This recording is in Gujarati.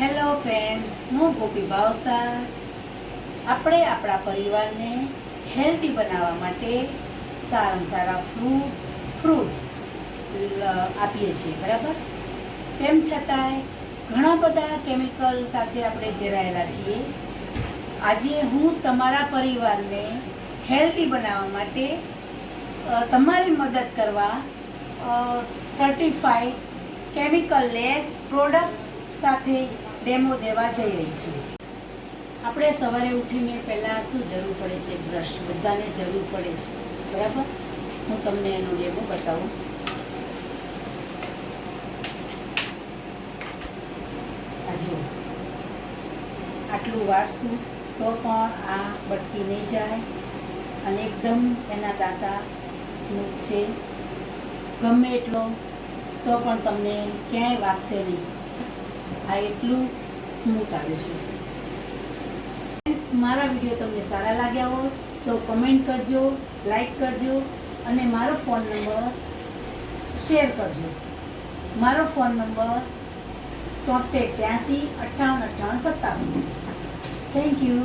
હેલો ફ્રેન્ડ્સ, હું ગોપી ભાવસાર. આપણે આપણા પરિવારને હેલ્ધી બનાવવા માટે સારામાં સારા ફ્રૂટ આપીએ છીએ, બરાબર. તેમ છતાંય ઘણા બધા કેમિકલ સાથે આપણે ઘેરાયેલા છીએ. આજે હું તમારા પરિવારને હેલ્ધી બનાવવા માટે તમારી મદદ કરવા સર્ટિફાઈડ કેમિકલ લેસ પ્રોડક્ટ સાથે ડેમો દેવા જઈ રહી છું. આપણે સવારે ઉઠીને પહેલાં શું જરૂર પડે છે? બ્રશ. બધાને જરૂર પડે છે, બરાબર. હું તમને એનો ડેમો બતાવું. આ જુઓ, આટલું વાળશું તો પણ આ બટકી નહીં જાય અને એકદમ એના દાંતા સ્મૂથ છે. ગમે એટલો તો પણ તમને ક્યાંય વાગશે નહીં. આ એટલું સ્મૂથ આવે છે. મારા વિડીયો તમને સારા લાગ્યા હોય તો કમેન્ટ કરજો, લાઈક કરજો અને મારો ફોન નંબર શેર કરજો. મારો ફોન નંબર 73 83 58 58 57. Thank you.